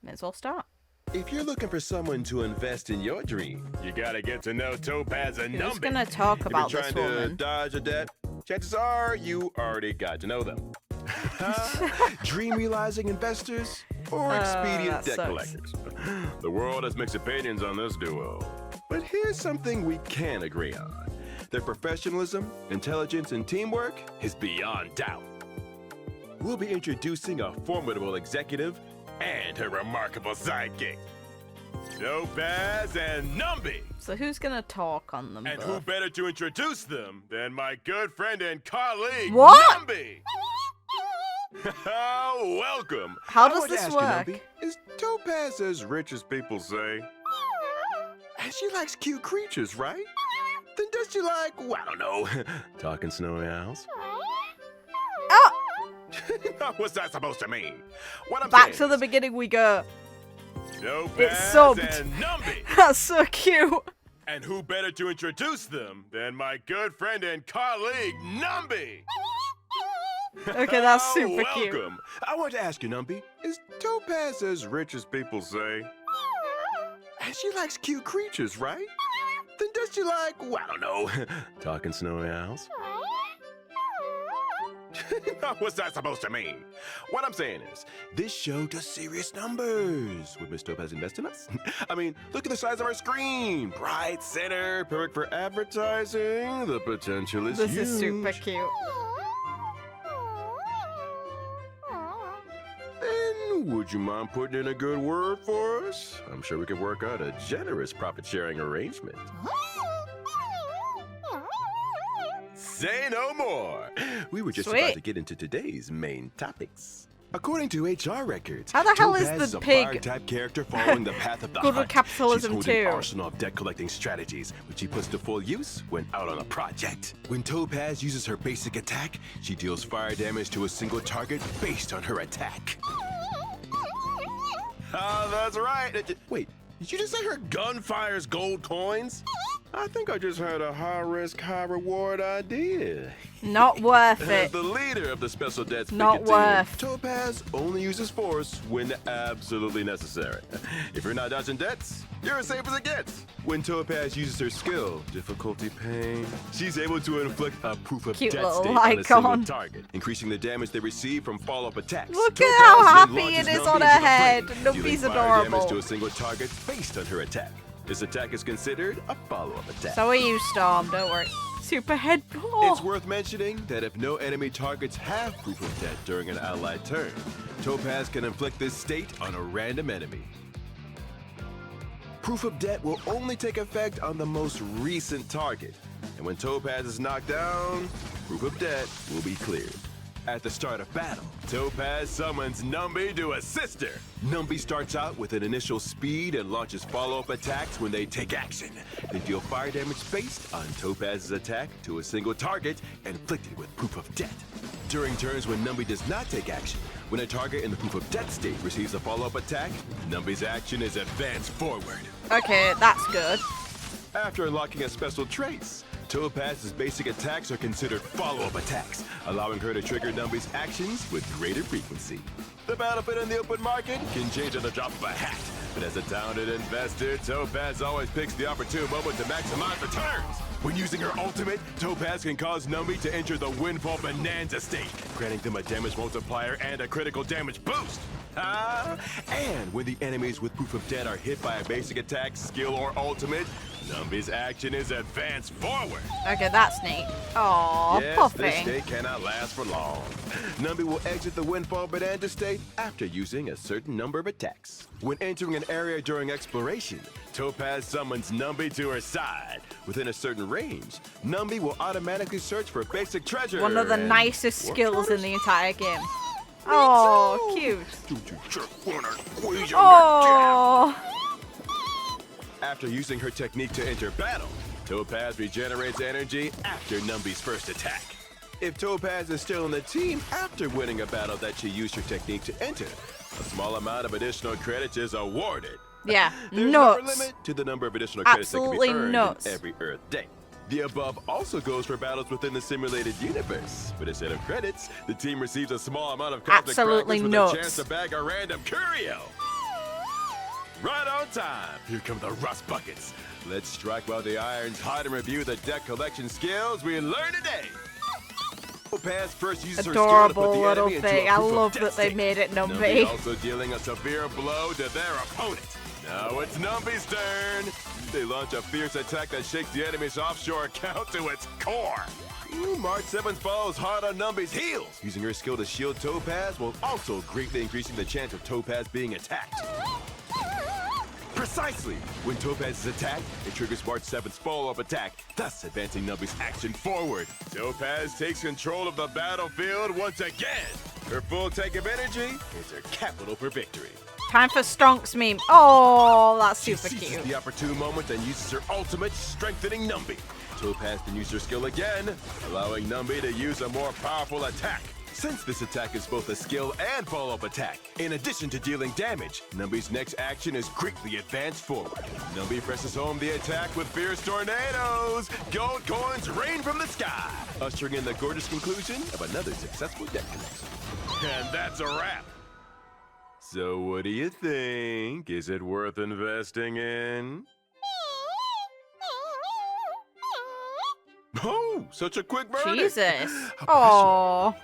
May as well start. If you're looking for someone to invest in your dream, you gotta get to know Topaz and Numby. Who's gonna talk about if this you're trying to woman? dodge a debt, chances are you already got to know them. Dream realizing investors or expedient debt collectors. The world has mixed opinions on this duo. But here's something we can agree on. Their professionalism, intelligence, and teamwork is beyond doubt. We'll be introducing a formidable executive and her remarkable sidekick, Topaz and Numby. So who's gonna talk on them? And both? who better to introduce them than my good friend and colleague, What? Numby? Welcome. How does I want to this ask you, work? Numby, is Topaz as rich as people say? And she likes cute creatures, right? Then does she like, well, I don't know, talking snowy owls? Oh! What's that supposed to mean? What I'm Back saying to the is, beginning we go. Topaz It's subbed. and Numby. That's so cute. And who better to introduce them than my good friend and colleague, Numby? Okay, that's super cute. Welcome. I want to ask you, Numby, is Topaz as rich as people say? And she likes cute creatures, right? Then does she like, well, I don't know, talking snowy owls? What's that supposed to mean? What I'm saying is, this show does serious numbers. Would Miss Topaz invest in us? I mean, look at the size of our screen. Bright center, perfect for advertising. The potential is huge. This is super cute. Then, would you mind putting in a good word for us? I'm sure we could work out a generous profit-sharing arrangement. Say no more. We were just Sweet. about to get into today's main topics. According to HR records, How the hell is Topaz the a pig fire-type character following the path of the good with hunt. capitalism She's holding too? an arsenal of debt-collecting strategies, which she puts to full use when out on a project. When Topaz uses her basic attack, she deals fire damage to a single target based on her attack. That's right. Wait, did you just say her gun fires gold coins? I think I just had a high-risk, high-reward idea. Not worth As it. the leader of the Special Debts Not picket team, worth. Topaz only uses force when absolutely necessary. If you're not dodging debts, you're as safe as it gets. When Topaz uses her skill, difficulty pain, she's able to inflict a proof of Cute debt little state on a single icon. target, increasing the damage they receive from follow-up attacks. Look at how Topaz then happy launches it is Numby on into her the head. fray, Numby's dealing fire adorable. damage to a single target based on her attack. This attack is considered a follow-up attack. So are you, Storm. Don't worry. Super head. Oh. It's worth mentioning that if no enemy targets have proof of debt during an allied turn, Topaz can inflict this state on a random enemy. Proof of debt will only take effect on the most recent target, and when Topaz is knocked down, proof of debt will be cleared. At the start of battle, Topaz summons Numby to assist her. Numby starts out with an initial speed and launches follow-up attacks when they take action. They deal fire damage based on Topaz's attack to a single target inflicted with proof of debt. During turns when Numby does not take action, when a target in the proof of debt state receives a follow-up attack, Numby's action is advanced forward. Okay, that's good. After unlocking a special trace, Topaz's basic attacks are considered follow-up attacks, allowing her to trigger Numby's actions with greater frequency. The battlefield in the open market can change at the drop of a hat, but as a talented investor, Topaz always picks the opportune moment to maximize returns. When using her ultimate, Topaz can cause Numby to enter the Windfall Bonanza state, granting them a damage multiplier and a critical damage boost. And when the enemies with proof of debt are hit by a basic attack, skill, or ultimate, Numby's action is advanced forward. Okay, that's neat. Aww, Yes, puffing. this state cannot last for long. Numby will exit the Windfall Bonanza state after using a certain number of attacks. When entering an area during exploration, Topaz summons Numby to her side. Within a certain range, Numby will automatically search for basic treasure. One of the and nicest work skills on in it. the entire game. Oh, cute. Don't you just wanna squeeze your Oh. After using her technique to enter battle, Topaz regenerates energy after Numby's first attack. If Topaz is still in the team after winning a battle that she used her technique to enter, a small amount of additional credits is awarded. Yeah, There's no nuts. limit to the number of additional credits that Absolutely can be earned nuts. in every Earth day. The above also goes for battles within the simulated universe, but instead of credits, the team receives a small amount of cosmic Absolutely fragments with nuts. a chance to bag a random curio. time. Here come the rust buckets. Let's strike while the iron's hot and review the deck collection skills we learned today. Topaz first uses her skill to Adorable put the little enemy into a thing. I proof of love death that they state. made it Numby Numby. also dealing a severe blow to their opponent. Now it's Numby's turn. They launch a fierce attack that shakes the enemy's offshore account to its core. March 7th follows hard on Numby's heels, using her skill to shield Topaz while also greatly increasing the chance of Topaz being attacked. Precisely! When Topaz is attacked, it triggers March 7th's follow-up attack, thus advancing Numby's action forward. Topaz takes control of the battlefield once again. Her full tank of energy is her capital for victory. Time for Stronk's meme. Oh, that's She super seizes cute. the opportune moment and uses her ultimate, strengthening Numby. Topaz can use her skill again, allowing Numby to use a more powerful attack. Since this attack is both a skill and follow-up attack, in addition to dealing damage, Numby's next action is greatly advanced forward. Numby presses home the attack with fierce tornadoes. Gold coins rain from the sky, ushering in the gorgeous conclusion of another successful deck collection. And that's a wrap. So what do you think? Is it worth investing in? Oh, such a quick verdict. Jesus. How Oh.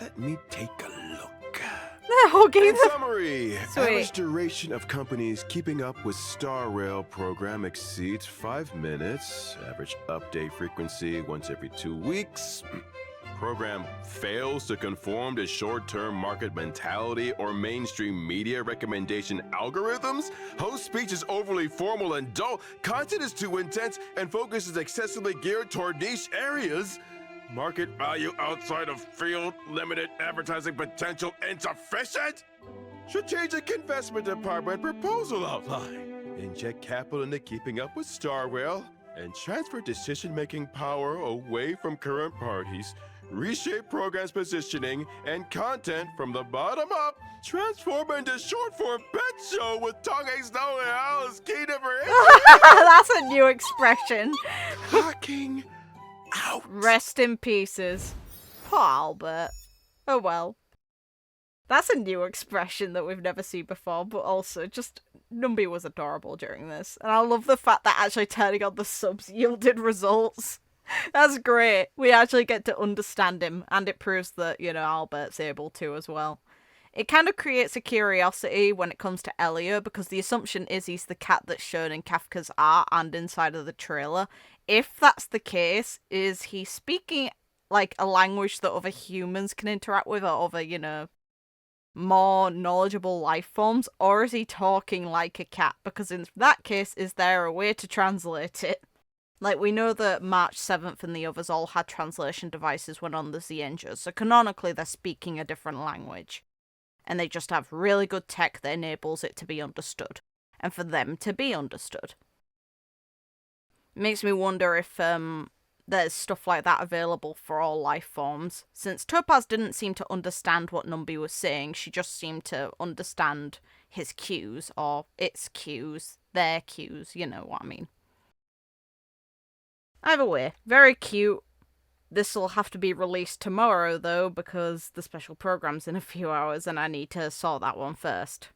Let me take a look. They're hugging In the... summary, Sweet. average duration of companies keeping up with Star Rail program exceeds 5 minutes. Average update frequency once every 2 weeks. Program fails to conform to short-term market mentality or mainstream media recommendation algorithms. Host speech is overly formal and dull. Content is too intense and focus is excessively geared toward niche areas. Market value outside of field, limited advertising potential insufficient? Strategic investment department proposal outline. Inject capital into keeping up with Star Rail and transfer decision-making power away from current parties. Reshape program's positioning and content from the bottom up. Transform into short-form pet show with talking snow and Alice key differentiation. That's a new expression. Hawking out. Rest in pieces. Poor Albert. Oh well. That's a new expression that we've never seen before, but also just Numby was adorable during this. And I love the fact that actually turning on the subs yielded results. That's great. We actually get to understand him, and it proves that, you know, Albert's able to as well. It kind of creates a curiosity when it comes to Elio, because the assumption is he's the cat that's shown in Kafka's art and inside of the trailer. If that's the case, is he speaking like a language that other humans can interact with, or other, you know, more knowledgeable life forms, or is he talking like a cat? Because in that case, is there a way to translate it? Like, we know that March 7th and the others all had translation devices when on the Xianzhas, so canonically they're speaking a different language. And they just have really good tech that enables it to be understood. And for them to be understood. It makes me wonder if there's stuff like that available for all life forms. Since Topaz didn't seem to understand what Numby was saying, she just seemed to understand his cues, or its cues, their cues, you know what I mean. Either way, very cute. This will have to be released tomorrow, though, because the special program's in a few hours and I need to sort that one first.